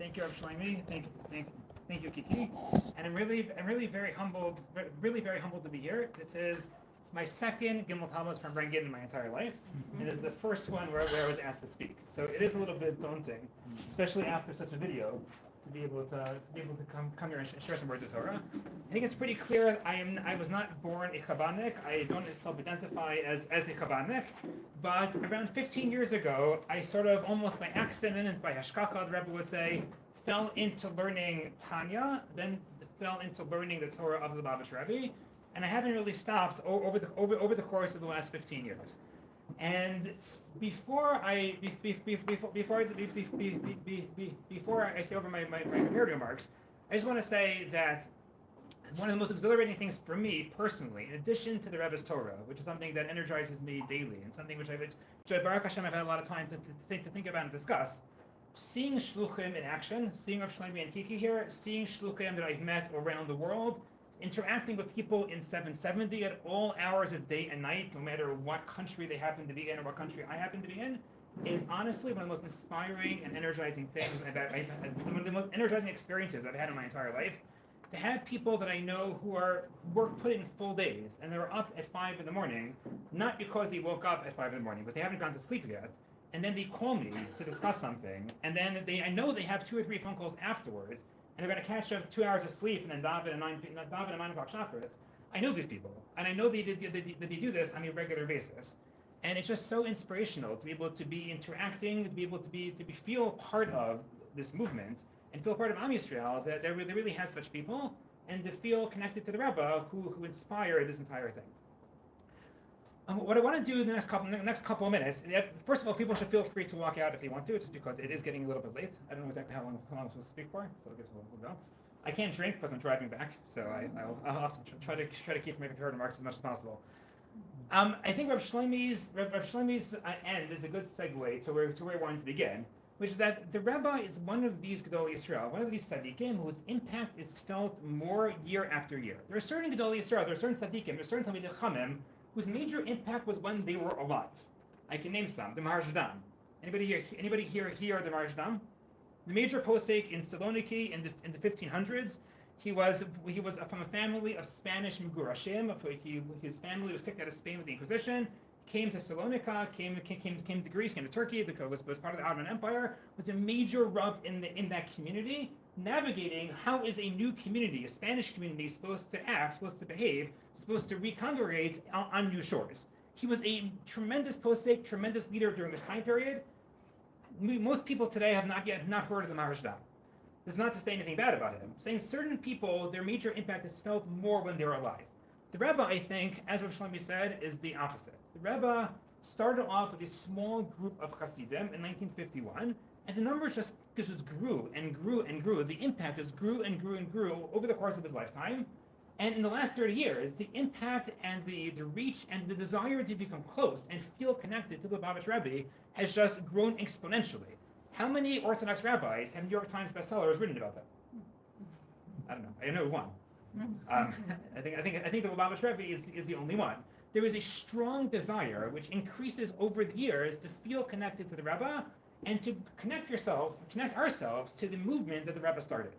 Thank you, Rav Shlomi. Thank you, Kiki. And I'm really very humbled to be here. This is my second Gimmel Tamuz Farbrengen in my entire life, and this is the first one where I was asked to speak. So it is a little bit daunting, especially after such a video, to be able to come here and share some words of Torah. I think it's pretty clear I was not born a Kabbalah. I don't self-identify as a Kabbalah, but around 15 years ago, I sort of almost by accident, by hashkacha, the Rebbe would say, fell into learning Tanya, then fell into learning the Torah of the Rebbe, and I haven't really stopped over the course of the last 15 years. And before I say over my prepared remarks, I just want to say that one of the most exhilarating things for me personally, in addition to the Rebbe's Torah, which is something that energizes me daily, and something which Baruch Hashem I've had a lot of time to think about and discuss, seeing shluchim in action, seeing Rav Shlomi and Kiki here, seeing shluchim that I've met around the world, interacting with people in 770 at all hours of day and night, no matter what country they happen to be in or what country I happen to be in, is honestly one of the most inspiring and energizing things one of the most energizing experiences I've had in my entire life. To have people that I know who put in full days and they're up at 5 in the morning, not because they woke up at 5 in the morning, because they haven't gone to sleep yet, and then they call me to discuss something, and then I know they have 2 or 3 phone calls afterwards, and they're going to catch up 2 hours of sleep and then daven at 9 o'clock chakras. I know these people, and I know that they do this on a regular basis, and it's just so inspirational to be able to be interacting, to be able to feel part of this movement, and feel part of Am Yisrael that really has such people, and to feel connected to the Rebbe who inspired this entire thing. What I want to do in the next couple of minutes, first of all, people should feel free to walk out if they want to, just because it is getting a little bit late. I don't know exactly how long I'm supposed to speak for, so I guess we'll go. I can't drink because I'm driving back, so I'll have to try to keep my prepared remarks as much as possible. I think Rav Shlomi's end is a good segue to where I wanted to begin, which is that the Rebbe is one of these Gedolei Yisrael, one of these tzaddikim whose impact is felt more year after year. There are certain Gedolei Yisrael, there are certain tzaddikim, there are certain Talmidei Chachamim whose major impact was when they were alive. I can name some. The Maharshadam. Anybody here the Maharshadam? The major posek in Saloniki in the 1500s. He was from a family of Spanish Migurashim. His family was kicked out of Spain with the Inquisition. Came to Salonika, came to Greece, came to Turkey, was part of the Ottoman Empire, was a major rub in that community, navigating how is a new community, a Spanish community, supposed to act, supposed to behave, supposed to recongregate on new shores. He was a tremendous posek, tremendous leader during this time period. Most people today have not heard of the Maharshadam. This is not to say anything bad about him. Saying certain people, their major impact is felt more when they're alive. The Rebbe, I think, as Rav Shlomi said, is the opposite. The Rebbe started off with a small group of Hasidim in 1951, and the numbers just grew and grew and grew. The impact just grew and grew and grew over the course of his lifetime. And in the last 30 years, the impact and the reach and the desire to become close and feel connected to the Rebbe has just grown exponentially. How many Orthodox rabbis have New York Times bestsellers written about them? I don't know. I know one. I think the Lubavitch Rebbe is the only one. There is a strong desire, which increases over the years, to feel connected to the Rebbe and to connect ourselves to the movement that the Rebbe started.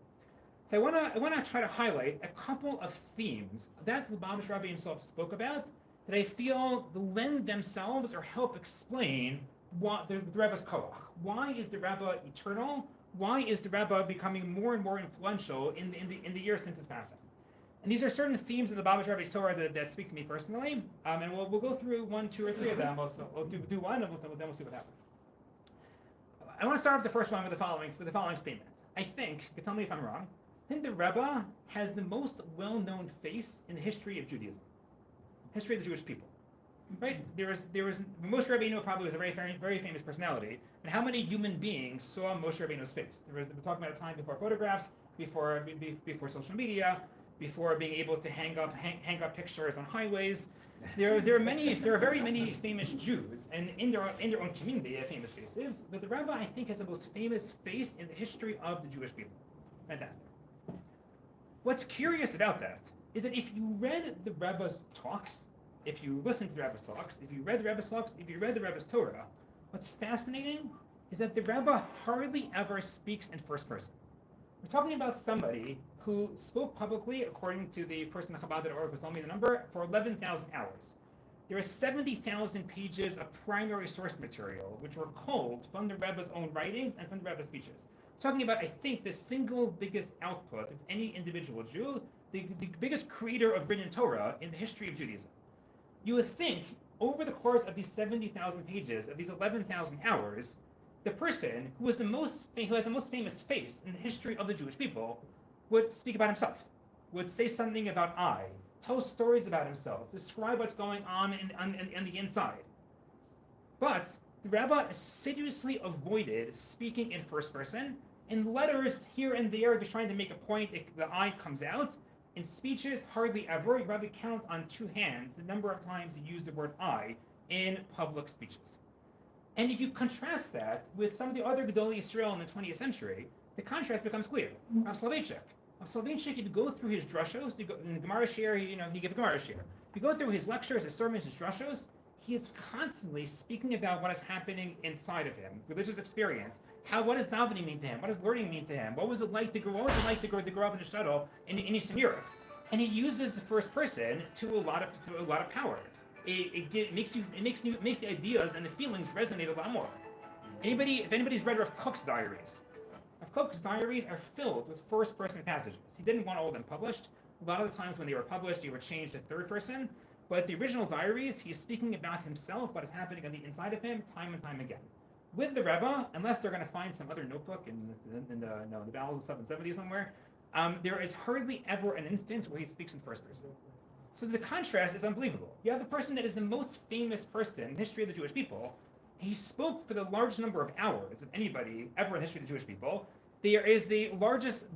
So I want to try to highlight a couple of themes that the Lubavitch Rebbe himself spoke about that I feel lend themselves or help explain what the Rebbe's koach. Why is the Rebbe eternal? Why is the Rebbe becoming more and more influential in the years since his passing? And these are certain themes in the Lubavitch Rebbe's Torah that speak to me personally, and we'll go through 1, 2, or 3 of them. We'll do one, and then we'll see what happens. I want to start off the first one with the following statement. I think, you can tell me if I'm wrong, I think the Rebbe has the most well-known face in the history of Judaism, history of the Jewish people. Right? There was Moshe Rabbeinu probably was a very famous personality, and how many human beings saw Moshe Rabbeinu's face? We're talking about a time before photographs, before social media, before being able to hang up pictures on highways. There are very many famous Jews, and in their own community, they have famous faces. But the Rebbe, I think, has the most famous face in the history of the Jewish people. Fantastic. What's curious about that is that if you read the Rebbe's talks, if you listened to the Rebbe's talks, if you read the Rebbe's talks, if you read the Rebbe's Torah, what's fascinating is that the Rebbe hardly ever speaks in first person. We're talking about somebody who spoke publicly, according to the person at Chabad.org who told me the number, for 11,000 hours. There are 70,000 pages of primary source material, which were culled from the Rebbe's own writings and from the Rebbe's speeches. We're talking about, I think, the single biggest output of any individual Jew, the biggest creator of written Torah in the history of Judaism. You would think, over the course of these 70,000 pages, of these 11,000 hours, the person who has the most famous face in the history of the Jewish people would speak about himself, would say something about I, tell stories about himself, describe what's going on in the inside. But the Rebbe assiduously avoided speaking in first person. In letters here and there, just trying to make a point, the I comes out. In speeches, hardly ever. You probably count on two hands the number of times he used the word I in public speeches. And if you contrast that with some of the other Gedolei Yisrael in the 20th century, the contrast becomes clear. Rav Soloveitchik, if you go through his drushos, in the Gemara share, he gives Gemara share. If you go through his lectures, his sermons, his drushos, he is constantly speaking about what is happening inside of him, religious experience. What does davening mean to him? What does learning mean to him? What was it like to grow up in the shtetl in Eastern Europe? And he uses the first person to a lot of power. It makes the ideas and the feelings resonate a lot more. If anybody's read Rav Kook's diaries, Rav Kook's diaries are filled with first-person passages. He didn't want all of them published. A lot of the times when they were published, they were changed to third person. But the original diaries, he's speaking about himself, what is happening on the inside of him, time and time again. With the Rebbe, unless they're going to find some other notebook in the bowels of 770 somewhere, there is hardly ever an instance where he speaks in first person. So the contrast is unbelievable. You have the person that is the most famous person in the history of the Jewish people. He spoke for the largest number of hours of anybody ever in the history of the Jewish people. There is the largest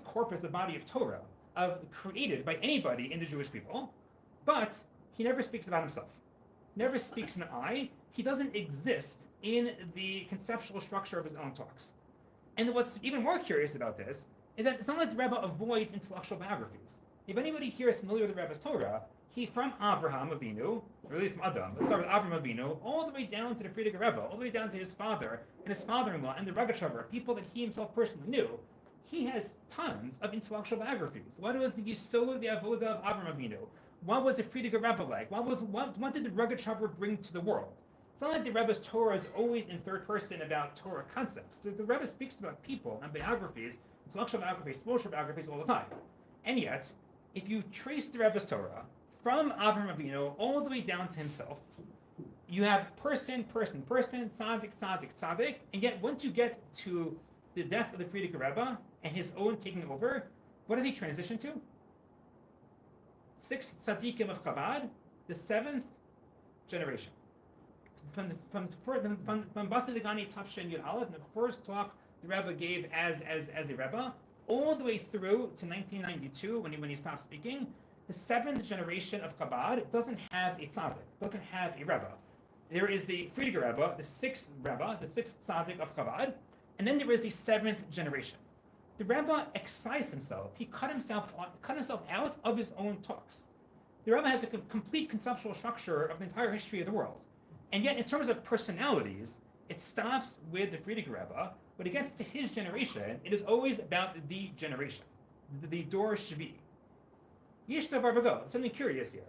corpus of body of Torah created by anybody in the Jewish people, but he never speaks about himself. Never speaks in I. He doesn't exist in the conceptual structure of his own talks. And what's even more curious about this is that it's not like the Rebbe avoids intellectual biographies. If anybody here is familiar with the Rebbe's Torah, he from Avraham Avinu, really from Adam, let's start with Avraham Avinu, all the way down to the Frierdiker Rebbe, all the way down to his father and his father-in-law and the Rogatchover, people that he himself personally knew. He has tons of intellectual biographies. What was the Yisod, the Avodah of Avraham Avinu? What was the Frierdiker Rebbe like? What did the Rogatchover bring to the world? It's not like the Rebbe's Torah is always in third person about Torah concepts. The Rebbe speaks about people and biographies, intellectual biographies, spiritual biographies all the time. And yet, if you trace the Rebbe's Torah from Avraham Avinu all the way down to himself, you have person, tzaddik, and yet once you get to the death of the Frierdiker Rebbe and his own taking over, what does he transition to? 6 tzaddikim of Chabad, the 7th generation. From Basi Degani Tafshin Yud Aleph, the first talk the Rebbe gave as a Rebbe, all the way through to 1992 when he stopped speaking, the 7th generation of Chabad doesn't have a tzaddik, doesn't have a Rebbe. There is the Frierdiker Rebbe, the 6th Rebbe, the 6th tzaddik of Chabad, and then there is the 7th generation. The Rebbe excised himself. He cut himself out of his own talks. The Rebbe has a complete conceptual structure of the entire history of the world. And yet, in terms of personalities, it stops with the Frierdiker Rebbe. When it gets to his generation, it is always about the generation, the Dor Shvi. Yesh davar b'go. Something curious here.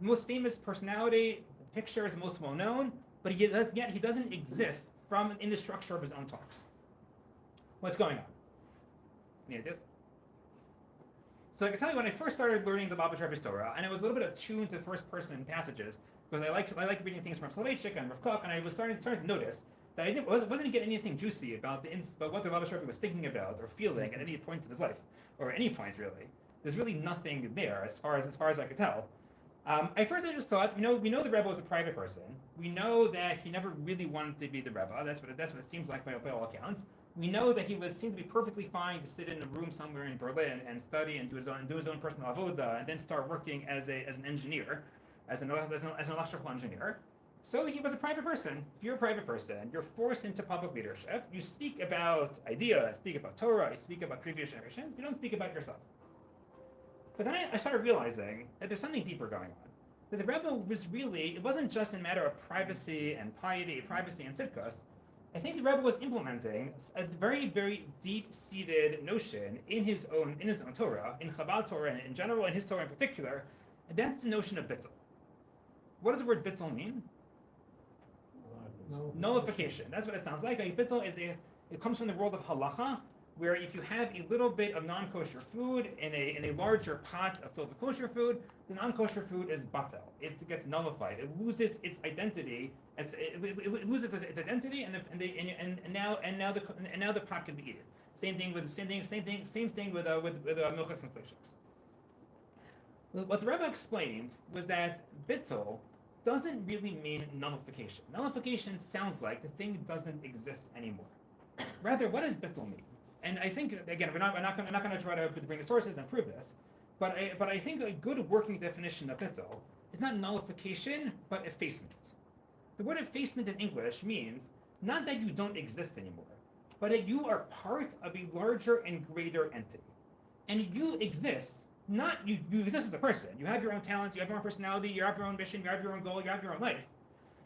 The most famous personality, the picture is the most well known, but yet he doesn't exist in the structure of his own talks. What's going on? Any ideas? So I can tell you when I first started learning the Baba Rebbe's Torah, and I was a little bit attuned to first-person passages because I like reading things from Soloveitchik and Rav Kook, and I was starting to notice that I wasn't getting anything juicy about what the Baba Rebbe was thinking about or feeling at any point in his life, or any point really. There's really nothing there as far as I could tell. At first I just thought, we know the Rebbe was a private person. We know that he never really wanted to be the Rebbe. That's what it seems like by all accounts. We know that he seemed to be perfectly fine to sit in a room somewhere in Berlin and study and do his own personal avoda, and then start working as an engineer, as an electrical engineer. So he was a private person. If you're a private person, you're forced into public leadership. You speak about ideas, speak about Torah, you speak about previous generations. You don't speak about yourself. But then I started realizing that there's something deeper going on. that the Rebbe was really, it wasn't just a matter of privacy and piety, privacy and tzidkus. I think the Rebbe was implementing a very, very deep-seated notion in his own Torah, in Chabad Torah in general, in his Torah in particular, and that's the notion of bittul. What does the word bittul mean? Nullification. That's what it sounds like. Bittul it comes from the world of halacha, where if you have a little bit of non-kosher food in a larger pot filled with kosher food, the non-kosher food is batel. It gets nullified. It loses its identity. It loses its identity, and now the pot can be eaten. Same thing with milchets and fleishiks. What the Rebbe explained was that bittul doesn't really mean nullification. Nullification sounds like the thing doesn't exist anymore. Rather, what does bittul mean? And I think, again, we're not going to try to bring the sources and prove this, but I think a good working definition of bittul is not nullification, but effacement. The word effacement in English means not that you don't exist anymore, but that you are part of a larger and greater entity. And you exist, not you exist as a person. You have your own talents, you have your own personality, you have your own mission, you have your own goal, you have your own life.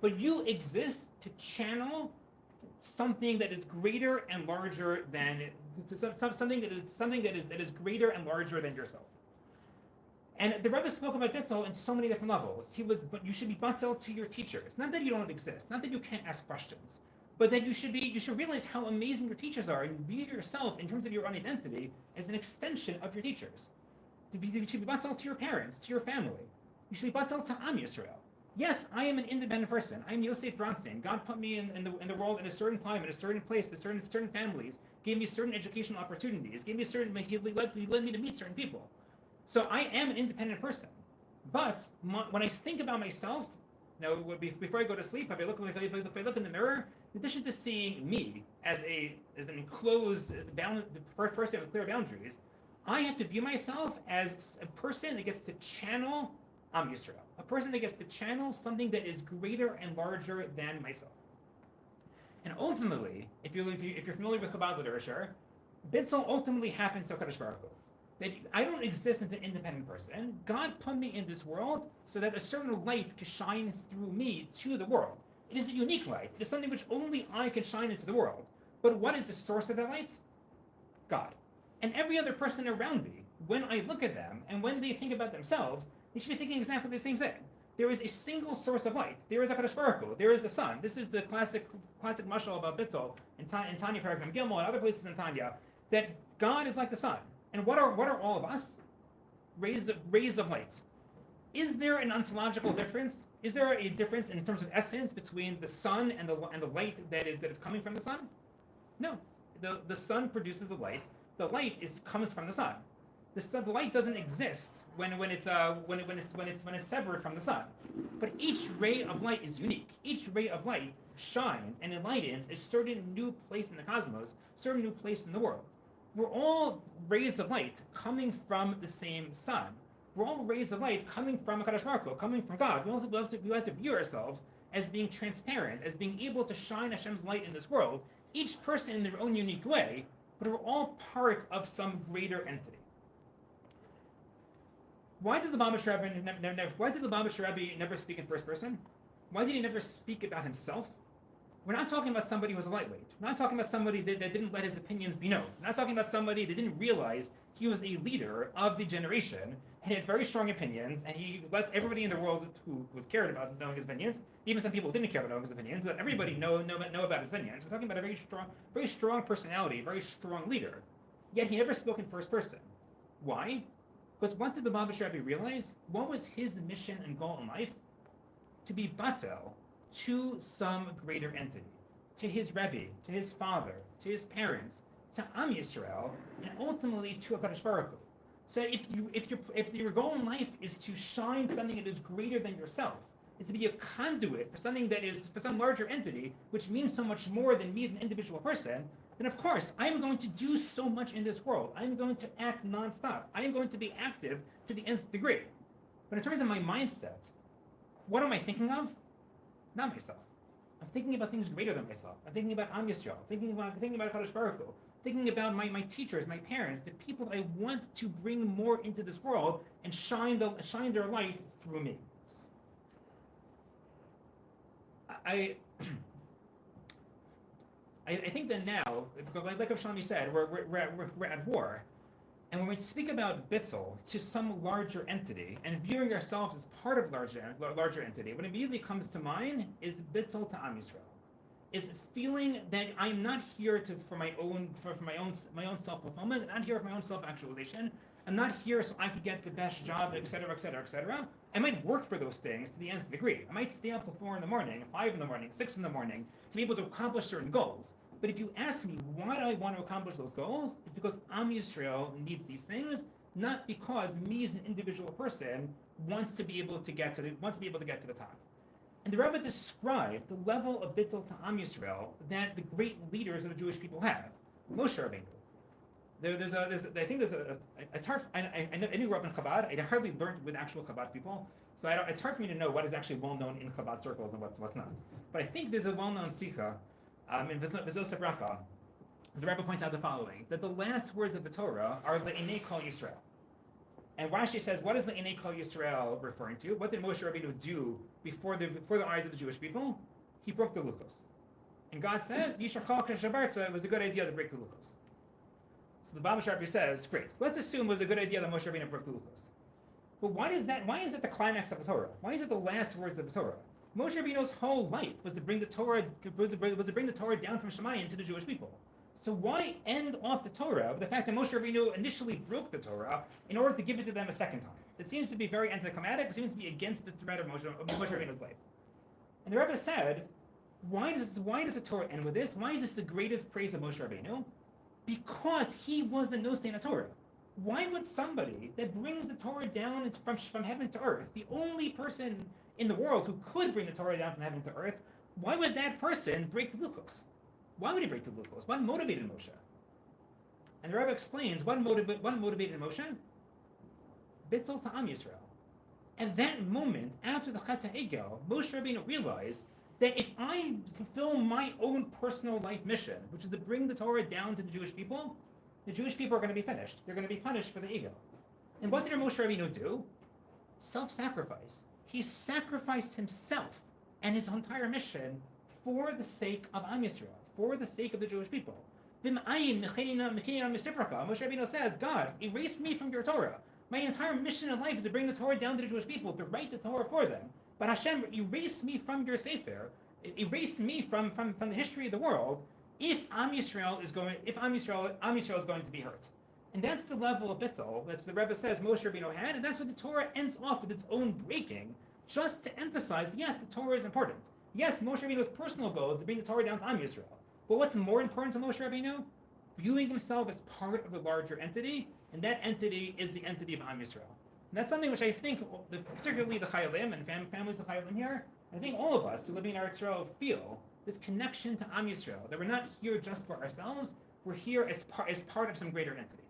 But you exist to channel something that is greater and larger than something that is greater and larger than yourself. And the Rebbe spoke about bittul in so many different levels. But you should be bittul to your teachers. Not that you don't exist, not that you can't ask questions, but that you should realize how amazing your teachers are and view yourself in terms of your own identity as an extension of your teachers. You should be bittul to your parents, to your family. You should be bittul to Am Yisrael. Yes, I am an independent person. I'm Yosef Bronstein. God put me in the world in a certain time, in a certain place, to certain families, gave me certain educational opportunities, he led me to meet certain people. So I am an independent person. But when I think about myself, now before I go to sleep, if I look in the mirror, in addition to seeing me as an enclosed person with clear boundaries, I have to view myself as a person that gets to channel Am Yisrael, a person that gets to channel something that is greater and larger than myself. And ultimately, if you're familiar with Kabbalah literature, bittul ultimately happens to Kadosh Baruch Hu. That I don't exist as an independent person. God put me in this world so that a certain light can shine through me to the world. It is a unique light. It is something which only I can shine into the world. But what is the source of that light? God. And every other person around me, when I look at them and when they think about themselves, they should be thinking exactly the same thing. There is a single source of light. There is a Kadosh Baruch Hu. There is the sun. This is the classic mashal about bittul in Tanya, Farbrengen, Gimmel, and other places in Tanya, that God is like the sun. And what are all of us? Rays of light. Is there an ontological difference? Is there a difference in terms of essence between the sun and the light that is coming from the sun? No. The sun produces the light. The light comes from the sun. The light doesn't exist when it's severed from the sun. But each ray of light is unique. Each ray of light shines and enlightens a certain new place in the cosmos, certain new place in the world. We're all rays of light coming from the same sun. We're all rays of light coming from Kadosh Baruch Hu, coming from God. We have to view ourselves as being transparent, as being able to shine Hashem's light in this world, each person in their own unique way, but we're all part of some greater entity. Why did the Lubavitcher Rebbe never speak in first person? Why did he never speak about himself? We're not talking about somebody who was a lightweight. We're not talking about somebody that didn't let his opinions be known. We're not talking about somebody that didn't realize he was a leader of the generation and he had very strong opinions, and he let everybody in the world who was cared about knowing his opinions, even some people who didn't care about knowing his opinions, let everybody know about his opinions. We're talking about a very strong personality, a very strong leader. Yet he never spoke in first person. Why? Because what did the Lubavitcher Rebbe realize? What was his mission and goal in life? To be batel to some greater entity, to his Rebbe, to his father, to his parents, to Am Yisrael, and ultimately to a Kadosh Baruch Hu. So if your goal in life is to shine something that is greater than yourself, is to be a conduit for something that is for some larger entity, which means so much more than me as an individual person, then of course I'm going to do so much in this world. I'm going to act nonstop. I am going to be active to the nth degree. But in terms of my mindset, what am I thinking of? Not myself. I'm thinking about things greater than myself. I'm thinking about Am Yisrael, thinking about Kadosh Baruch Hu, thinking about my teachers, my parents, the people that I want to bring more into this world and shine their light through me. I think that now, like Shlomi said, we're at war. And when we speak about bittul to some larger entity and viewing ourselves as part of larger entity, what immediately comes to mind is bittul to Am Yisrael. Is feeling that I'm not here for my own self-fulfillment, I'm not here for my own self-actualization. I'm not here so I could get the best job, etc., etc., etc. I might work for those things to the nth degree. I might stay up till 4 in the morning, 5 in the morning, 6 in the morning to be able to accomplish certain goals. But if you ask me why do I want to accomplish those goals, it's because Am Yisrael needs these things, not because me as an individual person wants to be able to get to the top. And the Rebbe described the level of bittul to Am Yisrael that the great leaders of the Jewish people have. Moshe Rabbeinu. It's hard. I grew up in Chabad. I hardly learned with actual Chabad people, so it's hard for me to know what is actually well known in Chabad circles and what's not. But I think there's a well-known sikha in V'zos Bracha. The Rebbe points out the following: that the last words of the Torah are Le'inei Kol Yisrael. And Rashi says, what is Le'inei Kol Yisrael referring to? What did Moshe Rabbeinu do before the eyes of the Jewish people? He broke the Luchos. And God says, Yishar Kol Keshabarta, it was a good idea to break the Luchos. So the Baba Sharpie says, great. Let's assume it was a good idea that Moshe Rabbeinu broke the Luchos. But why is that the climax of the Torah? Why is it the last words of the Torah? Moshe Rabbeinu's whole life was to bring the Torah down from Shemayim to the Jewish people. So why end off the Torah with the fact that Moshe Rabbeinu initially broke the Torah in order to give it to them a second time? It seems to be very anticlimactic. It seems to be against the thread of Moshe Rabbeinu's life. And the Rebbe said, why does the Torah end with this? Why is this the greatest praise of Moshe Rabbeinu? Because he was the Nosei Torah. Why would somebody that brings the Torah down from heaven to earth, the only person in the world who could bring the Torah down from heaven to earth, why would that person break the Luchos? Why would he break the Luchos? What motivated Moshe? And the Rebbe explains what motivated Moshe? Bittul to Am Yisrael. At that moment, after the Chet HaEgel, Moshe Rabbeinu realized that if I fulfill my own personal life mission, which is to bring the Torah down to the Jewish people are going to be finished. They're going to be punished for the Egel. And what did Moshe Rabbeinu do? Self-sacrifice. He sacrificed himself and his entire mission for the sake of Am Yisrael, for the sake of the Jewish people. Moshe Rabbeinu says, God, erase me from your Torah. My entire mission in life is to bring the Torah down to the Jewish people, to write the Torah for them. But Hashem, erase me from your Sefer, erase me from the history of the world, if Am Yisrael is going to be hurt. And that's the level of bittul that the Rebbe says Moshe Rabbeinu had, and that's what the Torah ends off with its own breaking, just to emphasize, yes, the Torah is important. Yes, Moshe Rabbeinu's personal goal is to bring the Torah down to Am Yisrael. But what's more important to Moshe Rabbeinu? Viewing himself as part of a larger entity, and that entity is the entity of Am Yisrael. And that's something which I think, particularly the Chayalim and families of Chayalim here, I think all of us who live in Eretz Yisrael feel this connection to Am Yisrael, that we're not here just for ourselves, we're here as part of some greater entity.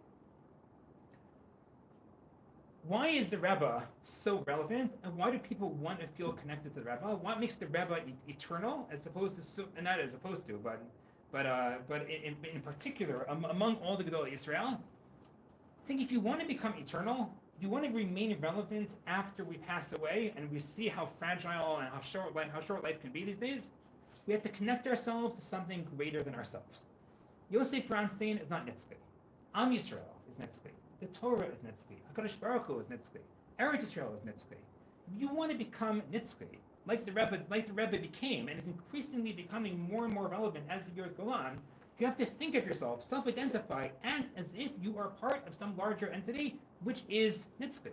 Why is the Rebbe so relevant, and why do people want to feel connected to the Rebbe? What makes the Rebbe eternal, as opposed to, and not as opposed to, but in particular, among all the Gedolei Yisrael? I think if you want to become eternal, if you want to remain relevant after we pass away, and we see how fragile and how short life can be these days, we have to connect ourselves to something greater than ourselves. Yosef Bronstein is not Nitzvah. Am Yisrael is Nitzvah. The Torah is Nitzvah. HaKadosh Baruch Hu is Nitzvah. Eretz Yisrael is Nitzvah. If you want to become Nitzvah, like the Rebbe became, and is increasingly becoming more and more relevant as the years go on, you have to think of yourself, self-identify, act as if you are part of some larger entity, which is Nitzvah.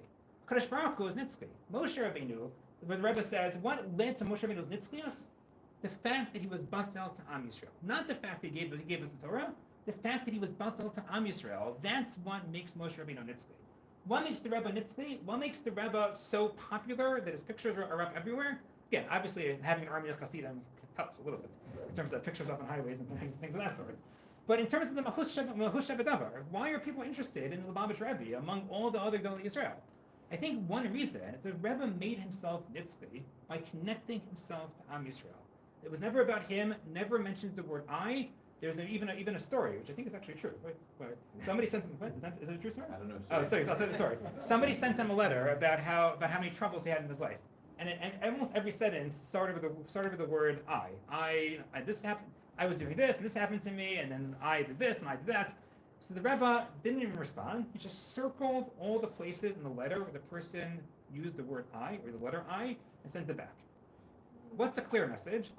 HaKadosh Baruch Hu is Nitzvah. Moshe Rabbeinu, the Rebbe says, what led to Moshe Rabbeinu's Nitzvahs? The fact that he was batzel to Am Yisrael. Not the fact that he gave us the Torah, the fact that he was batzel to Am Yisrael. That's what makes Moshe Rabbeinu Nitzvah. What makes the Rebbe Nitzvah? What makes the Rebbe so popular that his pictures are up everywhere? Again, obviously having an army of Hasidim helps a little bit in terms of pictures up on highways and things of that sort. But in terms of the Mahus Shebadavar, why are people interested in the Lubavitch Rebbe among all the other Gedolei Yisrael? I think one reason is that Rebbe made himself Nitzvah by connecting himself to Am Yisrael. It was never about him, never mentions the word I. There's even a story, which I think is actually true. Wait. Somebody sent him, is it a true story? I don't know. Oh, sorry, I'll say the story. Somebody sent him a letter about how many troubles he had in his life. and almost every sentence started with the word I. This happened. I was doing this, and this happened to me, and then I did this, and I did that. So the Rebbe didn't even respond. He just circled all the places in the letter where the person used the word I or the letter I and sent it back. What's the clear message?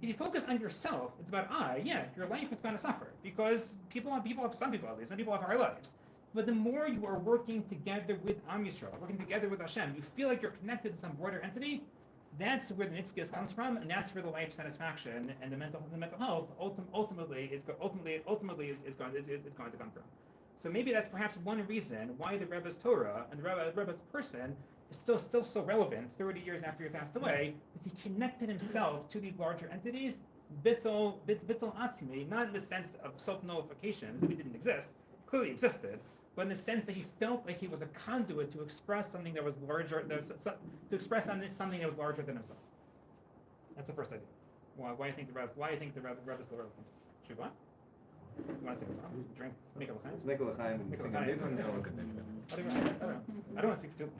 If you focus on yourself, it's about I. Yeah, your life is going to suffer because some people have hard lives. But the more you are working together with Am Yisrael, working together with Hashem, you feel like you're connected to some broader entity. That's where the nitzkis comes from, and that's where the life satisfaction and the mental health ultimately is going to come from. So maybe that's perhaps one reason why the Rebbe's Torah and the Rebbe's person is still so relevant 30 years after he passed away, is he connected himself to these larger entities, bittul atzmi, not in the sense of self-nullification, as if he didn't exist, clearly existed, but in the sense that he felt like he was a conduit to express something that was larger, something that was larger than himself. That's the first idea. Why do you think the Rebbe is still relevant? Shuvah? You want to sing a song? Drink? Make a l'chaim? Make a l'chaim and sing a different song. I don't want to speak for too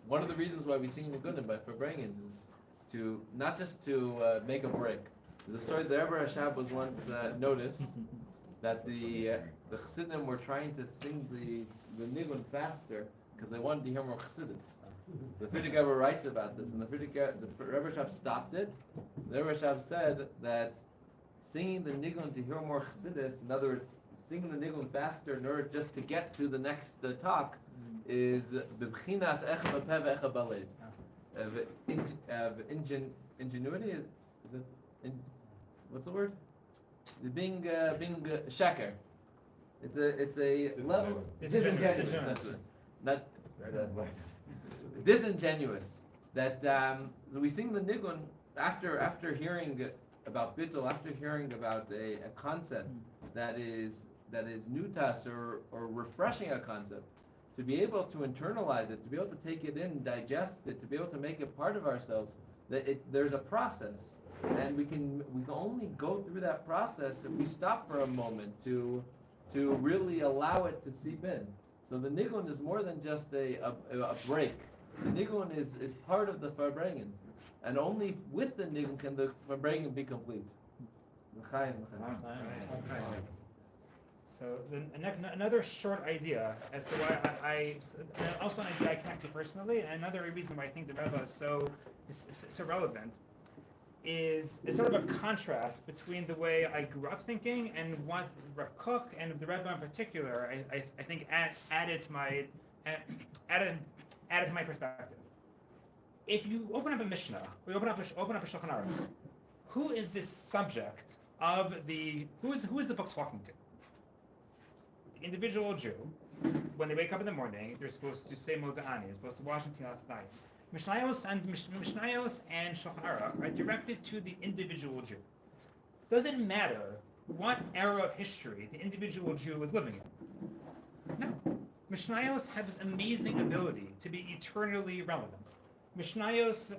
One of the reasons why we sing Nigunim by Farbrengen is to not just to make a break. The story that Rebbe Rashab was once noticed that the Chassidim were trying to sing the Nigun faster because they wanted to hear more Chassidus. The Frierdiker Rebbe writes about this, and the Rebbe Rashab stopped it. The Rebbe Rashab said that singing the Nigun to hear more Chassidus, in other words, singing the Nigun faster in order just to get to the next talk, is b'bchinas echa b'peh ve'echa b'alev. Ingenuity, is it? What's the word? Being shaker. It's a level disingenuous. Not disingenuous. That we sing the nigun after hearing about bittul, after hearing about a concept that is new to us or refreshing a concept. To be able to internalize it, to be able to take it in, digest it, to be able to make it part of ourselves, there's a process, and we can only go through that process if we stop for a moment to really allow it to seep in. So the nigun is more than just a break. The nigun is part of the Farbrengen. and only with the nigun can the Farbrengen be complete. L'chaim, l'chaim. So then another short idea as to why also an idea I connect to personally, and another reason why I think the Rebbe is so relevant is sort of a contrast between the way I grew up thinking and what Rav Kook and the Rebbe in particular I think added to my perspective. If you open up a Mishnah, or you open up a Shulchan Aruch, who is this subject of who is the book talking to? The individual Jew, when they wake up in the morning, they're supposed to say Moda'ani, they're supposed to wash and tilas night. Mishnayos and Shulchan Aruch are directed to the individual Jew. Doesn't matter what era of history the individual Jew is living in. No. Mishnayos have this amazing ability to be eternally relevant. Mishnayos,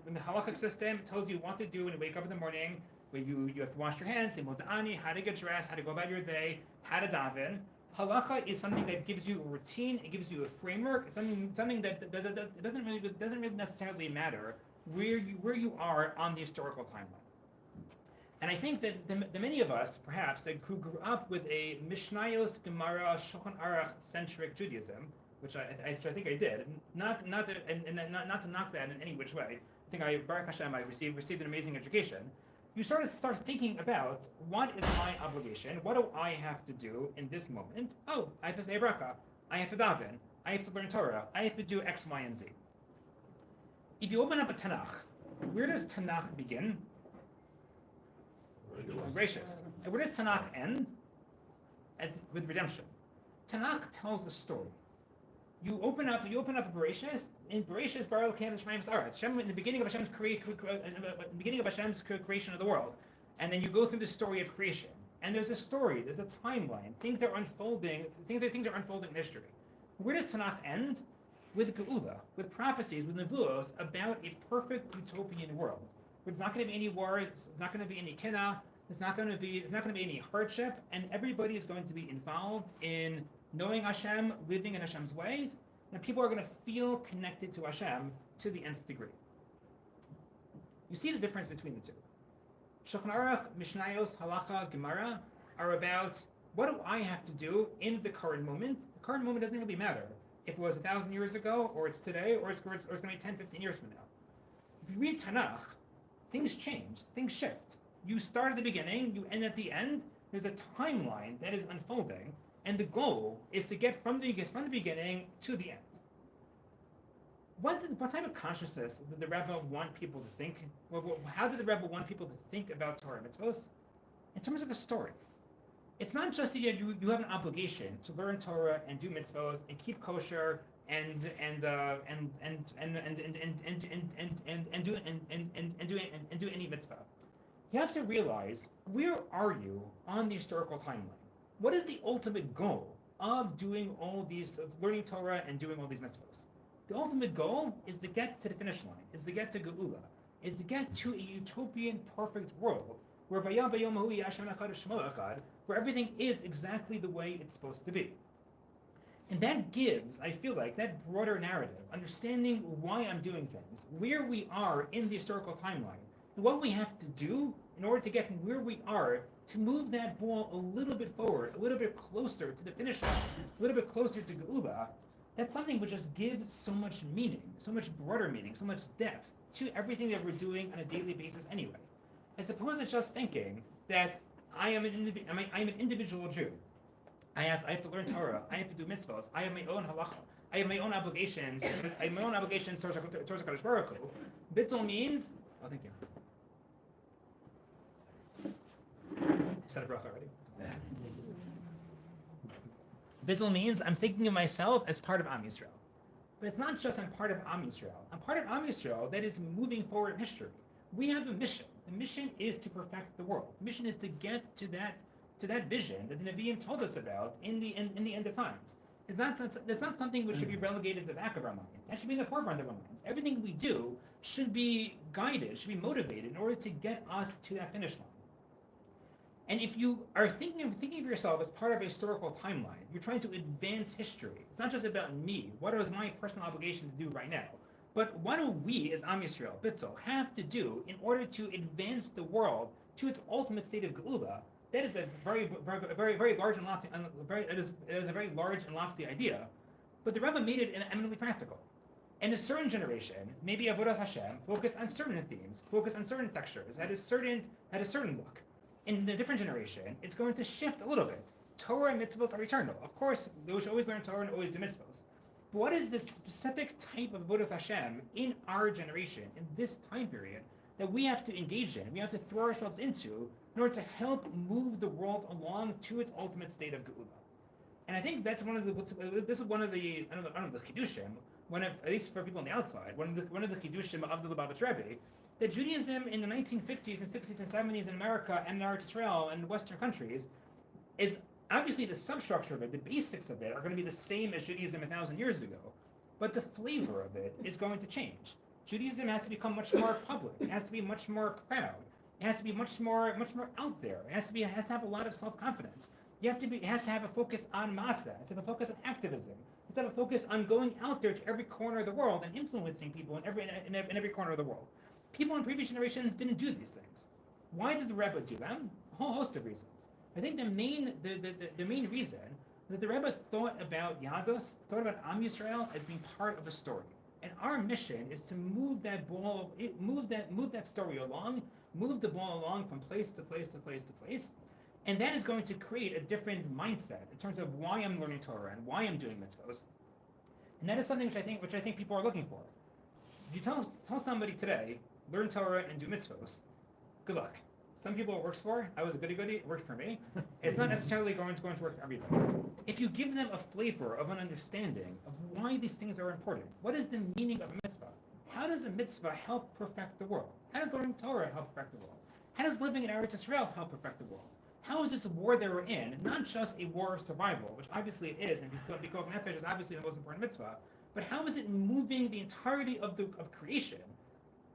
in the halachic system, tells you what to do when you wake up in the morning, when you have to wash your hands, say Moda'ani, how to get dressed, how to go about your day, how to daven. Halakha is something that gives you a routine, it gives you a framework, it's something that doesn't really necessarily matter where you are on the historical timeline. And I think that the many of us, perhaps, who grew up with a Mishnayos, Gemara, Shulchan Aruch centric Judaism, which I think I did, not to knock that in any which way. I think Baruch Hashem, I received an amazing education. You sort of start thinking about, what is my obligation? What do I have to do in this moment? Oh, I have to say bracha. I have to daven. I have to learn Torah. I have to do X, Y, and Z. If you open up a Tanakh, where does Tanakh begin? Gracious. And where does Tanakh end? With redemption. Tanakh tells a story. You open up Bereshis. In Bereshis, Baruch Hashem Shemaim Sa'aretz. Hashem, in the beginning of Hashem's creation of the world, and then you go through the story of creation. And there's a story, there's a timeline. Things are unfolding. Things are unfolding in history. Where does Tanakh end? With Geula, with prophecies, with nevuos about a perfect utopian world. Where there's not going to be any wars. There's not going to be any kinna. There's not going to be any hardship, and everybody is going to be involved in knowing Hashem, living in Hashem's ways, and people are going to feel connected to Hashem to the nth degree. You see the difference between the two. Shulchan Aruch, Mishnayos, Halacha, Gemara are about, what do I have to do in the current moment? The current moment doesn't really matter if it was 1,000 years ago, or it's today, or it's going to be 10, 15 years from now. If you read Tanakh, things change, things shift. You start at the beginning, you end at the end. There's a timeline that is unfolding, and the goal is to get from the beginning to the end. What type of consciousness did the Rebbe want people to think? How did the Rebbe want people to think about Torah and mitzvos? In terms of a story. It's not just that you have an obligation to learn Torah and do mitzvos and keep kosher and do any mitzvah. You have to realize, where are you on the historical timeline? What is the ultimate goal of doing all these, of learning Torah and doing all these mitzvahs? The ultimate goal is to get to the finish line, is to get to Geula, is to get to a utopian, perfect world where where everything is exactly the way it's supposed to be. And that gives, I feel like, that broader narrative, understanding why I'm doing things, where we are in the historical timeline, and what we have to do in order to get from where we are to move that ball a little bit forward, a little bit closer to the finish line, a little bit closer to Geula. That's something which just gives so much meaning, so much broader meaning, so much depth to everything that we're doing on a daily basis anyway. As opposed to just thinking that I am an individual Jew. I have to learn Torah. I have to do mitzvahs. I have my own halacha. I have my own obligations. I have my own obligations towards HaKadosh Baruch Hu. Bittul means. Oh, thank you. Said a bracha already. Bittul means I'm thinking of myself as part of Am Yisrael. But it's not just I'm part of Am Yisrael. I'm part of Am Yisrael that is moving forward in history. We have a mission. The mission is to perfect the world. The mission is to get to that vision that the Nevi'im told us about in the end of times. It's not something which should be relegated to the back of our minds. That should be in the forefront of our minds. Everything we do should be guided, should be motivated in order to get us to that finish line. And if you are thinking of yourself as part of a historical timeline, you're trying to advance history. It's not just about me. What is my personal obligation to do right now? But what do we, as Am Yisrael, Bitzel, have to do in order to advance the world to its ultimate state of Geula? That is a very large and lofty, it is a very large and lofty idea. But the Rebbe made it eminently practical. In a certain generation, maybe Avodas Hashem focused on certain themes, focused on certain textures, had a certain look. In the different generation, it's going to shift a little bit. Torah and mitzvahs are eternal. Of course, we should always learn Torah and always do mitzvahs. But what is this specific type of Avodas Hashem in our generation, in this time period, that we have to engage in, we have to throw ourselves into in order to help move the world along to its ultimate state of Geula? And I think that's one of the Kiddushim, at least for people on the outside, one of the Kiddushim of the Lubavitch Rebbe, that Judaism in the 1950s and 60s and 70s in America and in Eretz Israel and Western countries is obviously the substructure of it, the basics of it are going to be the same as Judaism 1,000 years ago, but the flavor of it is going to change. Judaism has to become much more public. It has to be much more proud. It has to be much more out there. It has to have a lot of self-confidence. It has to have a focus on masa. It has to have a focus on activism. It has to have a focus on going out there to every corner of the world and influencing people in every corner of the world. People in previous generations didn't do these things. Why did the Rebbe do them? A whole host of reasons. I think the main reason that the Rebbe thought about Yadus, thought about Am Yisrael as being part of a story. And our mission is to move that story along, move the ball along from place to place to place to place. And that is going to create a different mindset in terms of why I'm learning Torah and why I'm doing mitzvahs. And that is something which I think people are looking for. If you tell somebody today, learn Torah and do mitzvahs, good luck. Some people it works for. I was a goody-goody, it worked for me. It's not necessarily going to work for everybody. If you give them a flavor of an understanding of why these things are important, what is the meaning of a mitzvah? How does a mitzvah help perfect the world? How does learning Torah help perfect the world? How does living in Eretz Israel help perfect the world? How is this war that we're in not just a war of survival, which obviously it is, and Bikov Nefesh is obviously the most important mitzvah, but how is it moving the entirety of creation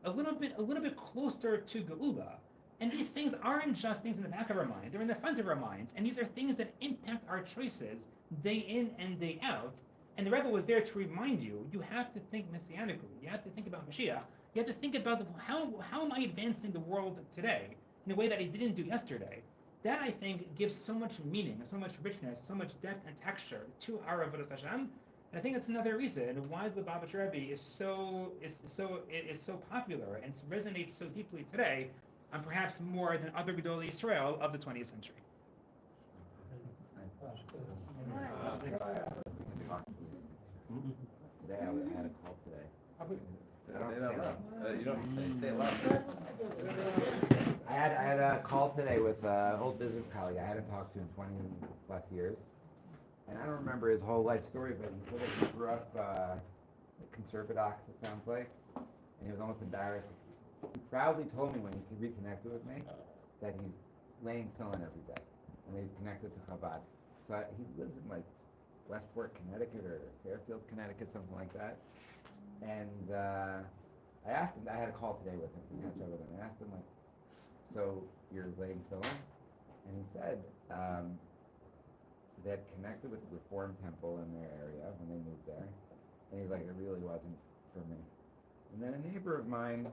a little bit closer to Geula? And these things aren't just things in the back of our mind, they're in the front of our minds, and these are things that impact our choices day in and day out. And the Rebbe was there to remind you, you have to think messianically, you have to think about Mashiach, you have to think about how am I advancing the world today in a way that I didn't do yesterday. That, I think, gives so much meaning, so much richness, so much depth and texture to our Avodas Hashem. And I think that's another reason why the Lubavitch Rebbe is so popular and resonates so deeply today, and perhaps more than other Gedolei Yisrael of the 20th century. Today I had a call today. You don't say it loud. I had a call today with an old business colleague I hadn't talked to in 20 plus years. And I don't remember his whole life story, but he said that he grew up conservadox, it sounds like. And he was almost embarrassed. He proudly told me when he reconnected with me that he's laying tefillin every day. And that he's connected to Chabad. So he lives in like Westport, Connecticut, or Fairfield, Connecticut, something like that. And I asked him, I had a call today with him to catch up with him. I asked him, like, so you're laying tefillin? And he said they had connected with the Reform Temple in their area when they moved there. And he's like, it really wasn't for me. And then a neighbor of mine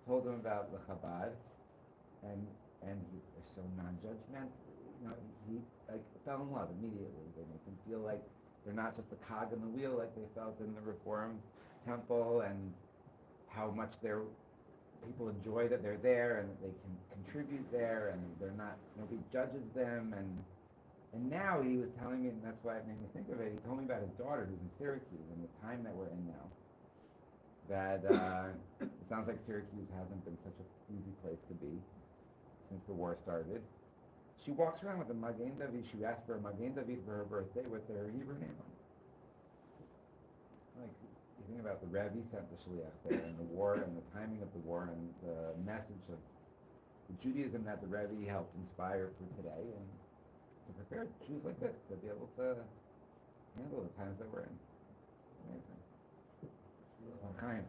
told him about the Chabad, and he was so non-judgmental. You know, he like fell in love immediately. They make him feel like they're not just a cog in the wheel like they felt in the Reform Temple, and how much people enjoy that they're there and that they can contribute there, and nobody judges them. And now he was telling me, and that's why it made me think of it, he told me about his daughter who's in Syracuse and the time that we're in now. That it sounds like Syracuse hasn't been such an easy place to be since the war started. She walks around with a Magen David. She asked for a Magen David for her birthday with her Hebrew name on it. Like, you think about the Rebbe sent the Shliach there, and the war, and the timing of the war, and the message of the Judaism that the Rebbe helped inspire for today, and to prepare Jews like this to be able to handle the times that we're in. Amazing. All kind.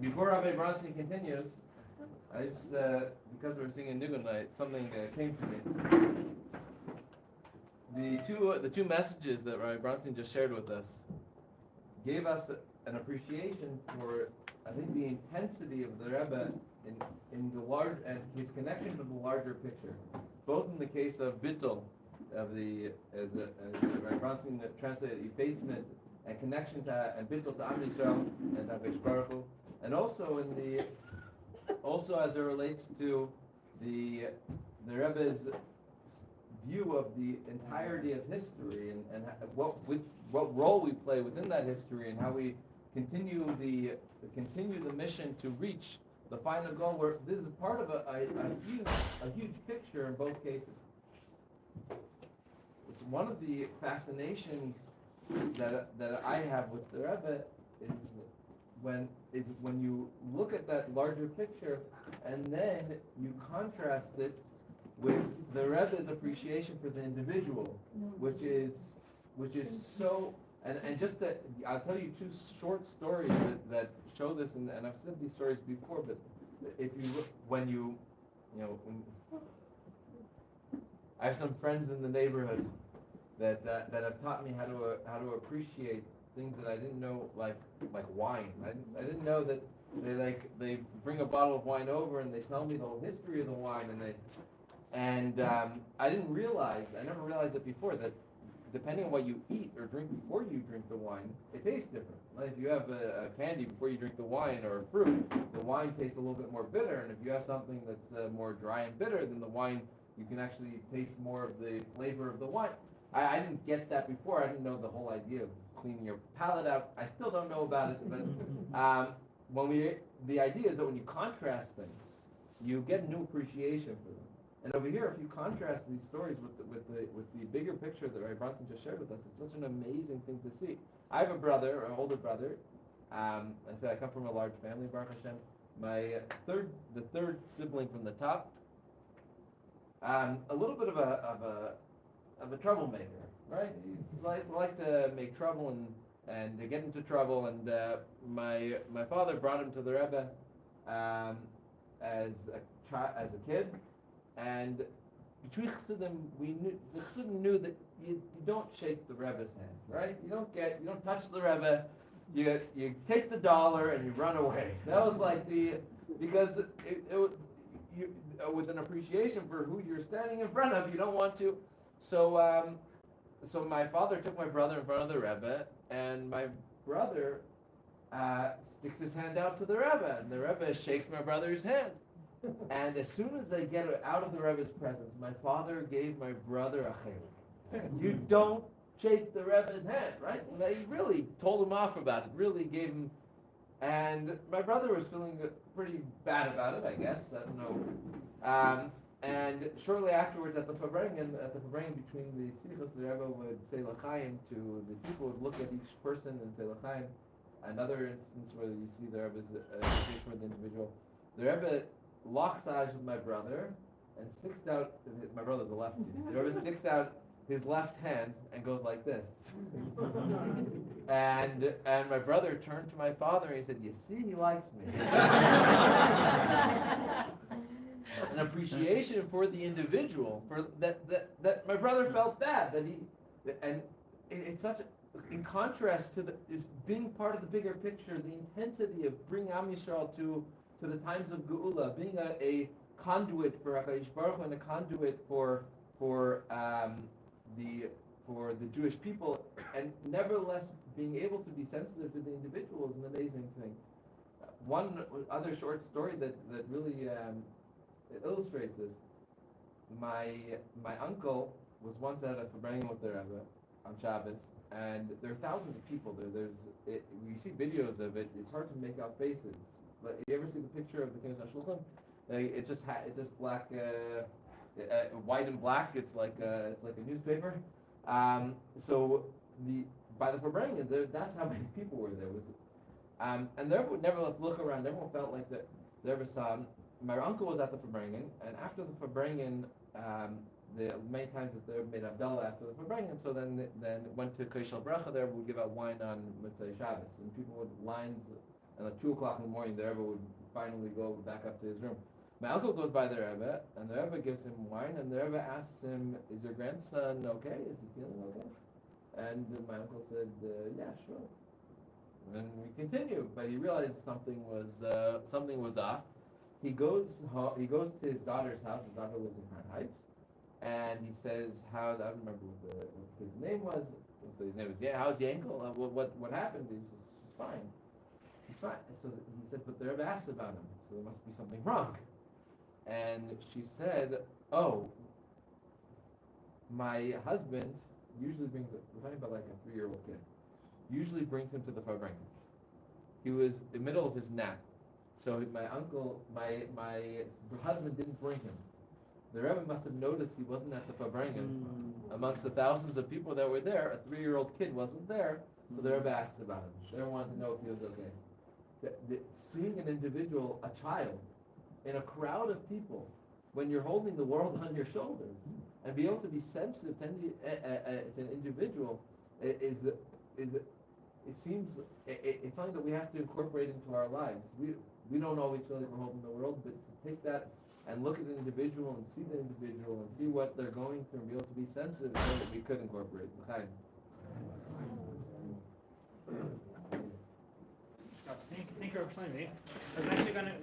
Before Rabbi Bronstein continues, I just, because we're singing Nigun night, something came to me. The two messages that Rabbi Bronstein just shared with us gave us an appreciation for, I think, the intensity of the Rebbe in the large and his connection to the larger picture, both in the case of bittul, of the as Rabbi Bronstein translated effacement and connection to and bittul to Am Yisrael and Hakadosh Baruch Hu, and also as it relates to the Rebbe's view of the entirety of history and what role we play within that history and how we continue the mission to reach the final goal. Where this is part of a huge picture in both cases. It's one of the fascinations that I have with the Rebbe is when you look at that larger picture and then you contrast it with the Rebbe's appreciation for the individual, which is so. And just that, I'll tell you two short stories that show this, and I've said these stories before. But if you look, when I have some friends in the neighborhood that have taught me how to appreciate things that I didn't know, like wine. I didn't know that they bring a bottle of wine over and they tell me the whole history of the wine, and I never realized it before, that depending on what you eat or drink before you drink the wine, it tastes different. Like if you have a candy before you drink the wine, or a fruit, the wine tastes a little bit more bitter, and if you have something that's more dry and bitter, then the wine, you can actually taste more of the flavor of the wine. I didn't get that before. I didn't know the whole idea of cleaning your palate out. I still don't know about it, but the idea is that when you contrast things, you get a new appreciation for them. And over here, if you contrast these stories with the bigger picture that Rabbi Bronstein just shared with us, it's such an amazing thing to see. I have a brother, an older brother. I said I come from a large family, Baruch Hashem. The third sibling from the top, a little bit of a troublemaker, right? He like to make trouble and to get into trouble. And my father brought him to the Rebbe as a kid, and between Chassidim, the Chassidim knew that you don't shake the Rebbe's hand, right? You don't touch the Rebbe. You take the dollar and you run away. That was like because with an appreciation for who you're standing in front of, you don't want to. So my father took my brother in front of the Rebbe, and my brother sticks his hand out to the Rebbe, and the Rebbe shakes my brother's hand. And as soon as they get out of the Rebbe's presence, my father gave my brother a chelik. You don't shake the Rebbe's hand, right? And they really told him off about it, really gave him. And my brother was feeling pretty bad about it, I guess. I don't know. And shortly afterwards, at the Farbrengen between the sichos, the Rebbe would say l'chaim to the people, would look at each person and say l'chaim. Another instance where you see the Rebbe's appreciation for the individual. The Rebbe locks eyes with my brother and sticks out. My brother's a lefty. The Rebbe sticks out his left hand and goes like this. and my brother turned to my father and he said, "You see, he likes me." An appreciation for the individual, for that my brother felt bad it's such in contrast to is being part of the bigger picture, the intensity of bringing Am Yisrael to the times of Geula, being a conduit for HaKadosh Baruch Hu and a conduit for the Jewish people, and nevertheless being able to be sensitive to the individual is an amazing thing. One other short story that really illustrates this. My uncle was once at a Farbrengen with the Rebbe on Shabbos, and there are thousands of people there. You see videos of it. It's hard to make out faces. But you ever see the picture of the Knesset Shulchan? It's just black, white and black. It's like a newspaper. So by the Farbrengen, that's how many people were there. And there would nevertheless look around. Everyone felt like there was some. My uncle was at the Farbrengen, and after the Farbrengen, the many times that they made Abdallah after the Farbrengen, so then went to Koshel Bracha. There would give out wine on Mitzvah Shabbos, and people would lines. And at 2 o'clock in the morning, the Rebbe would finally go back up to his room. My uncle goes by the Rebbe, and the Rebbe gives him wine, and the Rebbe asks him, "Is your grandson okay? Is he feeling okay?" And my uncle said, "Yeah, sure." And we continue, but he realized something was off. He goes to his daughter's house. His daughter lives in Crown Heights, and he says, "I don't remember what his name was." So his name was, "Yeah, how's Yankel? What happened?" He says, "She's fine. He's fine." So he said, "But the Rebbe asked about him, so there must be something wrong." And she said, "Oh, my husband usually brings we're talking about like a 3-year-old kid, usually brings him to the Farbrengen. He was in the middle of his nap, so my husband didn't bring him. The Rebbe must have noticed he wasn't at the Farbrengen. Amongst the thousands of people that were there, a 3-year-old kid wasn't there, so the Rebbe asked about him. The Rebbe wanted to know if he was okay." Seeing an individual, a child, in a crowd of people, when you're holding the world on your shoulders, and be able to be sensitive to an individual, it's something that we have to incorporate into our lives. We don't always feel like we're holding the world, but to take that and look at the individual and see the individual and see what they're going through and be able to be sensitive so that we could incorporate. Thank you for explaining me. I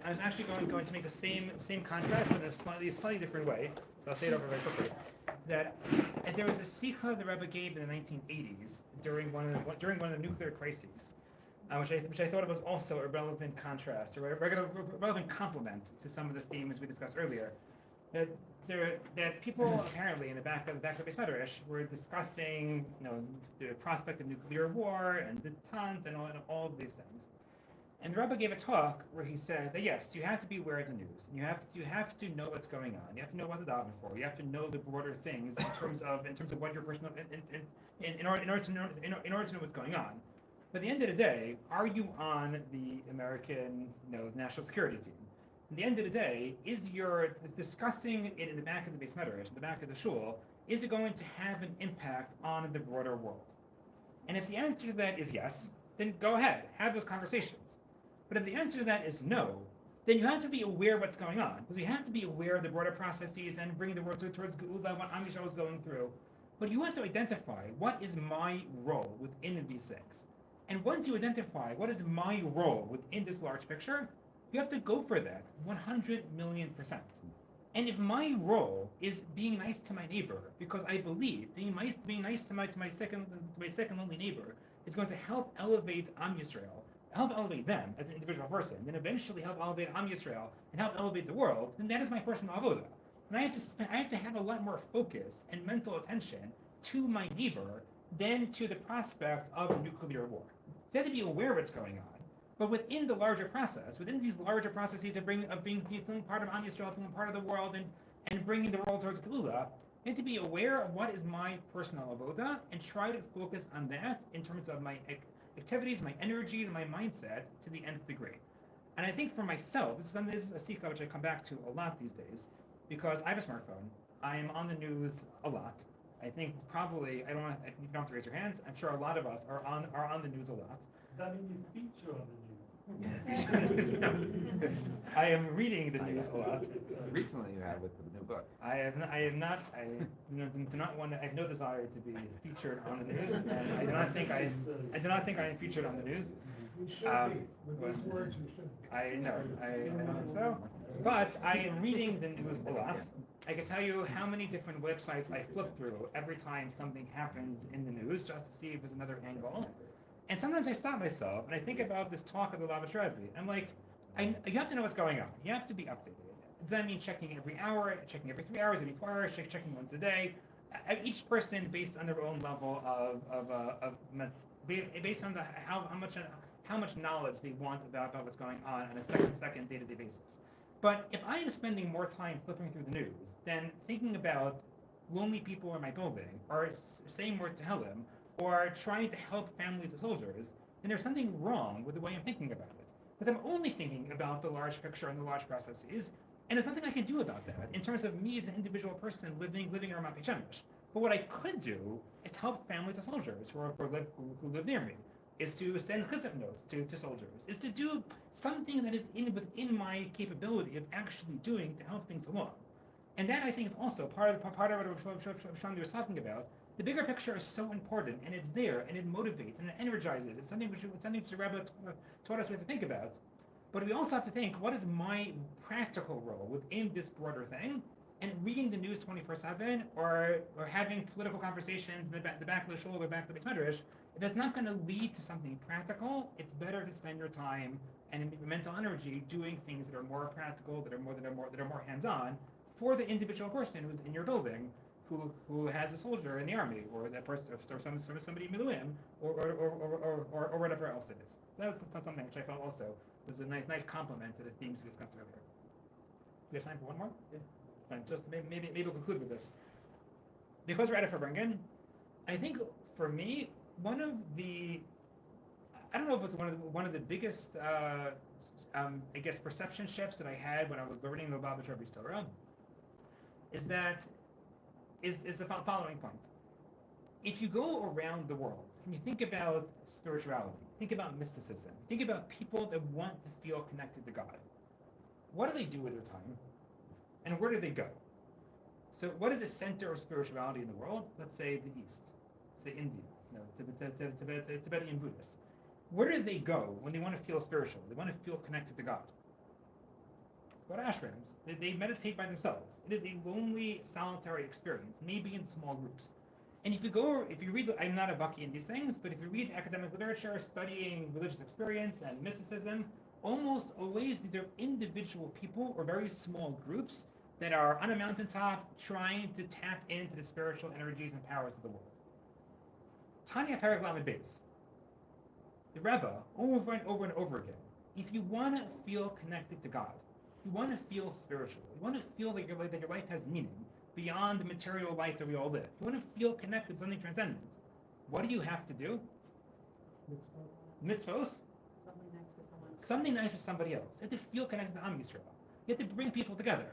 was actually going to make the same contrast, but in a slightly different way. So I'll say it over very quickly. That there was a sikha the Rebbe gave in the 1980s during one of the nuclear crises, which I thought was also a relevant contrast, or a relevant complement to some of the themes we discussed earlier. That people apparently in the back of the Midrash were discussing, the prospect of nuclear war and doesnt and all of these things. And the Rebbe gave a talk where he said that yes, you have to be aware of the news. You have to know what's going on. You have to know what to daven for. You have to know the broader things in terms of what your personal in order to know what's going on. But at the end of the day, are you on the American, national security team? At the end of the day, is discussing it in the back of the base Midrash, in the back of the shul, is it going to have an impact on the broader world? And if the answer to that is yes, then go ahead, have those conversations. But if the answer to that is no, then you have to be aware of what's going on, because you have to be aware of the broader processes and bringing the world towards Geula, what Am Yisrael is going through. But you have to identify what is my role within these things. And once you identify what is my role within this large picture, you have to go for that 100,000,000%. And if my role is being nice to my neighbor, because I believe being nice to my second lonely neighbor is going to help elevate Am Yisrael, help elevate them as an individual person, then eventually help elevate Am Yisrael and help elevate the world, then that is my personal avoda. And I have to have a lot more focus and mental attention to my neighbor than to the prospect of a nuclear war. So you have to be aware of what's going on. But within the larger process, within these larger processes of feeling part of Am Yisrael, feeling part of the world, and bringing the world towards Geula, you have to be aware of what is my personal avoda and try to focus on that in terms of my activities, my energy, and my mindset to the nth degree. And I think for myself, this is a sikha which I come back to a lot these days, because I have a smartphone. I am on the news a lot. I think probably you don't have to raise your hands. I'm sure a lot of us are on the news a lot. Does that mean you feature on the news? I am reading the news a lot. Recently you had with the new book. I have not. I do not want to. I have no desire to be featured on the news, and I do not think I am featured on the news. We should be. With these words, we should. I know. I don't think so. But I am reading the news a lot. I can tell you how many different websites I flip through every time something happens in the news, just to see if there's another angle. And sometimes I stop myself and I think about this talk of the Rebbe. I'm like, you have to know what's going on. You have to be updated. Does that mean checking every hour, checking every 3 hours, every 4 hours, checking once a day? Each person, based on their own level based on how much knowledge they want about what's going on a second day-to-day basis. But if I am spending more time flipping through the news than thinking about lonely people in my building, or saying more to Tehillim, or trying to help families of soldiers, then there's something wrong with the way I'm thinking about it. Because I'm only thinking about the large picture and the large processes, and there's nothing I can do about that in terms of me as an individual person living around Mount Shemesh. But what I could do is help families of soldiers who live near me, is to send chizuk notes to soldiers, is to do something that is within my capability of actually doing to help things along. And that, I think, is also part of what Shlomi was talking about. The bigger picture is so important, and it's there, and it motivates, and it energizes. It's something which the Rebbe taught us we have to think about. But we also have to think, what is my practical role within this broader thing? And reading the news 24/7, or having political conversations in the back of the shul or back of the Midrash, if it's not going to lead to something practical, it's better to spend your time and mental energy doing things that are more practical, that are more hands-on for the individual person who's in your building, who has a soldier in the army, or that person, or somebody in Miluim, or whatever else it is. So that was something which I felt also was a nice complement to the themes we discussed earlier. We have time for one more? Yeah. Fine. Just maybe we'll conclude with this. Because we're at Farbrengen, I think for me, I don't know if it's one of the biggest I guess perception shifts that I had when I was learning about the Rebbe's Torah is the following point. If you go around the world and you think about spirituality, think about mysticism, think about people that want to feel connected to God, what do they do with their time? And where do they go? So what is the center of spirituality in the world? Let's say the East, say India, Tibetan Buddhists. Where do they go when they want to feel spiritual? They want to feel connected to God. Go to ashrams. They meditate by themselves. It is a lonely, solitary experience, maybe in small groups. And if you read, I'm not a baki in these things, but if you read academic literature studying religious experience and mysticism, almost always these are individual people or very small groups that are on a mountaintop trying to tap into the spiritual energies and powers of the world. Tanya Perek Lamed Beis. The Rebbe, over and over and over again, if you want to feel connected to God, you want to feel spiritual, you want to feel that your life has meaning beyond the material life that we all live, you want to feel connected to something transcendent, what do you have to do? mitzvos, Something nice for someone. something nice for somebody else. You have to feel connected to Am Yisrael. You have to bring people together.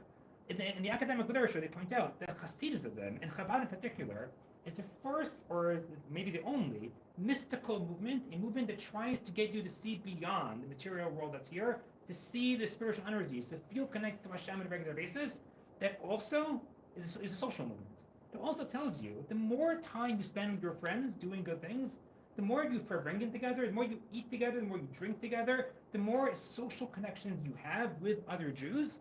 In the academic literature, they point out that Hasidism, and Chabad in particular, is the first, or maybe the only, mystical movement, a movement that tries to get you to see beyond the material world that's here, to see the spiritual energies, to feel connected to Hashem on a regular basis. That also is a social movement. It also tells you the more time you spend with your friends doing good things, the more you Farbrengen together, the more you eat together, the more you drink together, the more social connections you have with other Jews,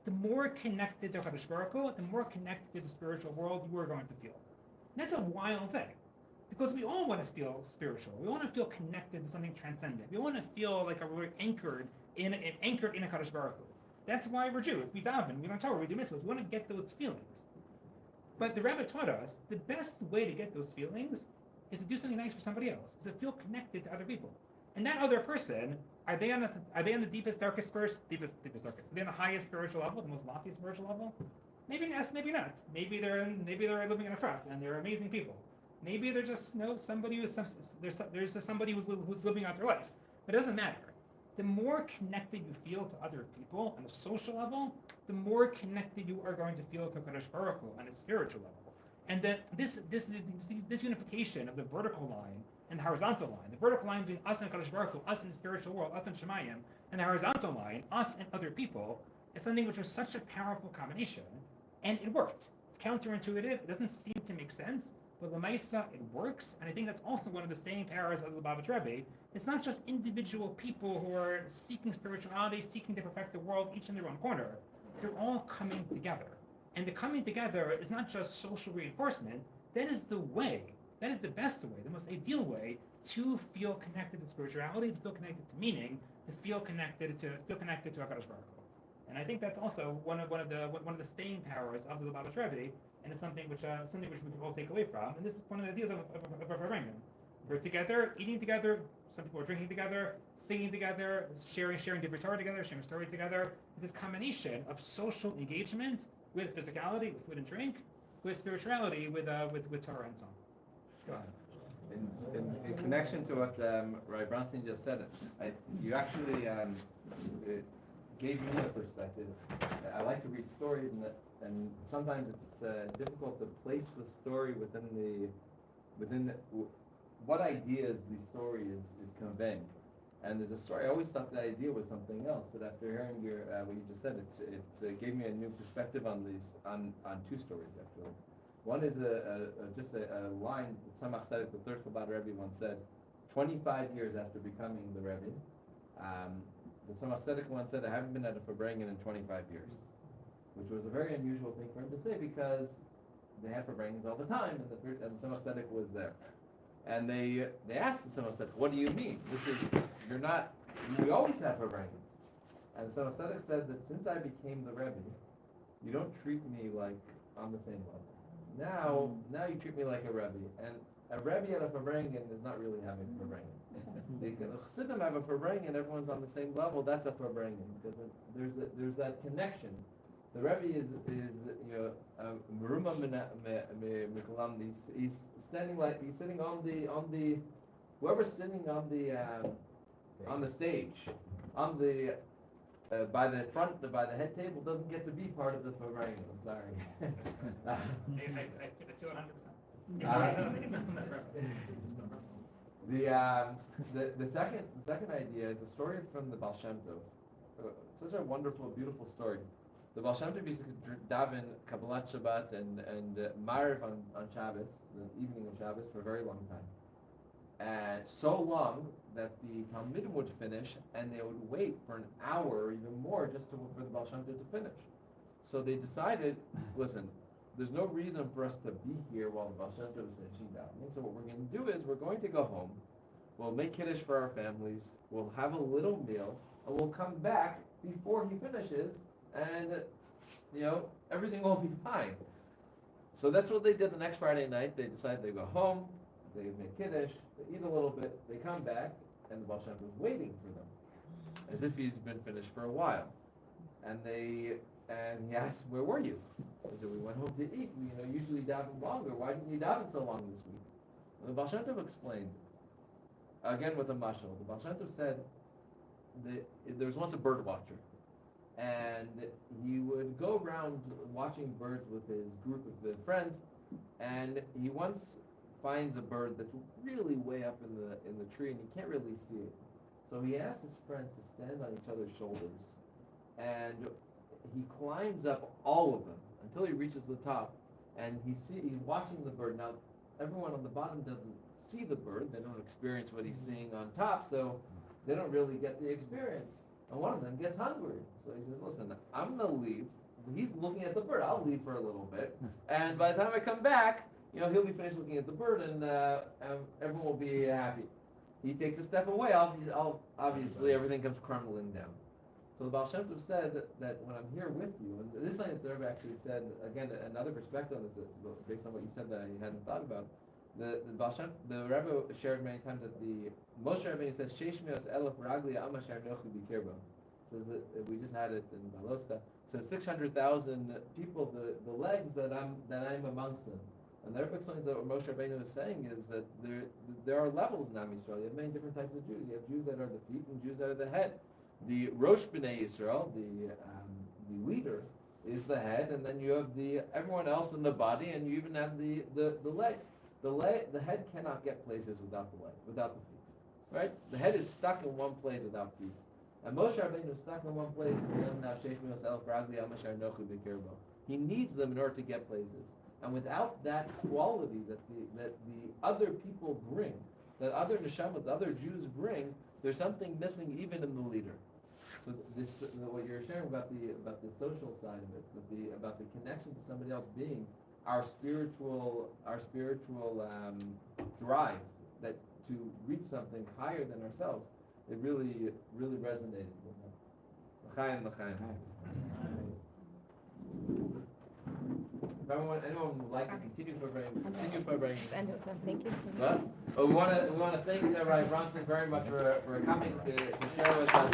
the more connected to Kadosh Baruch Hu, the more connected to the spiritual world you are going to feel. And that's a wild thing, because we all want to feel spiritual. We want to feel connected to something transcendent. We want to feel like we're anchored in a Kadosh Baruch Hu. That's why we're Jews. We daven, we learn Torah, we do mitzvahs. We want to get those feelings. But the Rebbe taught us the best way to get those feelings is to do something nice for somebody else, is to feel connected to other people. And that other person, are they on the deepest, darkest, darkest? Are they on the highest spiritual level, the most lofty spiritual level? Maybe yes, maybe not. Maybe they're living in Efrat and they're amazing people. Maybe they're just somebody there's just somebody who's living out their life. But it doesn't matter. The more connected you feel to other people on a social level, the more connected you are going to feel to Kadosh Baruch Hu on a spiritual level. And that this unification of the vertical line and the horizontal line, the vertical line between us and Kadosh Baruch Hu, us in the spiritual world, us and Shemayim, and the horizontal line, us and other people, is something which was such a powerful combination, and it worked. It's counterintuitive. It doesn't seem to make sense, but Lamaisa, it works, and I think that's also one of the staying powers of the Lubavitch Rebbe. It's not just individual people who are seeking spirituality, seeking to perfect the world, each in their own corner. They're all coming together. And the coming together is not just social reinforcement. That is the way, that is the best way, the most ideal way to feel connected to spirituality, to feel connected to meaning, to feel connected to HaKadosh Baruch Hu. And I think that's also one of the staying powers of the Lubavitch Rebbe, and it's something which we can all take away from. And this is one of the ideas of Farbrengen. We're together, eating together. Some people are drinking together, singing together, sharing different Torah together, sharing story together. It's this combination of social engagement with physicality, with food and drink, with spirituality, with Torah and song. Go ahead. In connection to what Rabbi Bronstein just said, you actually gave me a perspective. I like to read stories, and sometimes it's difficult to place the story within what ideas the story is conveying. And there's a story. I always thought the idea was something else, but after hearing what you just said, it gave me a new perspective on two stories actually. One is just a line that Tzemach Tzedek, the third Chabad Rebbe, once said. 25 years after becoming the Rebbe, the Tzemach Tzedek once said, "I haven't been at a Farbrengen in 25 years," which was a very unusual thing for him to say because they had Farbrengens all the time, and Tzemach Tzedek was there. And they asked the Tzemach Tzedek, "What do you mean? We always have Farbrengens." And the Tzemach Tzedek said that since I became the Rebbe, you don't treat me like on the same level. Now you treat me like a Rebbe, and a Rebbe at a Farbrengen is not really having a Farbrengen. The Chassidim have a Farbrengen, everyone's on the same level. That's a Farbrengen because there's that connection. The Rebbe is Meruma Mikulam. He's sitting on the whoever's sitting on the stage by the head table doesn't get to be part of the Farbrengen. I'm sorry. I feel 100%. The second idea is a story from the Baal Shem Tov. Such a wonderful, beautiful story. The Baal Shem Tov used to daven Kabbalah Shabbat and Maariv on Shabbos, the evening of Shabbos, for a very long time. And so long that the Talmidim would finish and they would wait for an hour or even more just for the Baal Shem Tov to finish. So they decided, listen, there's no reason for us to be here while the Baal Shem Tov is finishing davening. So what we're going to do is we're going to go home, we'll make Kiddush for our families, we'll have a little meal, and we'll come back before he finishes, and everything will be fine. So that's what they did the next Friday night. They decided they go home, they make Kiddush, they eat a little bit, they come back, and the Baal Shem Tov was waiting for them, as if he's been finished for a while. And he asked, "Where were you?" They said, "We went home to eat. We usually daven longer. Why didn't you daven so long this week?" And the Baal Shem Tov explained, again with a mashal. The Baal Shem Tov said that there was once a bird watcher, and he would go around watching birds with his group of friends, and he once finds a bird that's really way up in the tree, and he can't really see it. So he asks his friends to stand on each other's shoulders, and he climbs up all of them until he reaches the top, and he's watching the bird. Now, everyone on the bottom doesn't see the bird; they don't experience what he's seeing on top, so they don't really get the experience. And one of them gets hungry, so he says, "Listen, I'm gonna leave." He's looking at the bird. I'll leave for a little bit, and by the time I come back, he'll be finished looking at the bird, and everyone will be happy. He takes a step away. Obviously, everything comes crumbling down. So the Baal Shem Tov said that when I'm here with you, and this is something that the Rebbe actually said, again, another perspective on this, based on what you said that I hadn't thought about. The Rebbe shared many times that the Moshe Rabbeinu says, Sheish me'os elef ragli amashar nochu b'kirbo. Says that we just had it in Baloska. Says 600,000 people, the legs that I'm amongst them. And the Rebbe explains that what Moshe Rabbeinu is saying is that there are levels in Am Yisrael. You have many different types of Jews. You have Jews that are the feet and Jews that are the head. The Rosh B'nai Yisrael, the leader, is the head, and then you have everyone else in the body, and you even have the legs. The head cannot get places without the feet, right? The head is stuck in one place without feet. And Moshe Rabbeinu is stuck in one place, and he doesn't have Sheikh Yosef Ragli Amashar Nochu B'Kirbo. He needs them in order to get places. And without that quality that the other people bring, that other neshamas, the other Jews bring, there's something missing even in the leader. So what you're sharing about the social side of it, about the connection to somebody else being our spiritual drive that to reach something higher than ourselves, it really resonated with me. L'chaim, l'chaim. If anyone would like to continue Farbrengen. Thank you. But we want to thank Rabbi Bronstein very much for coming to share with us.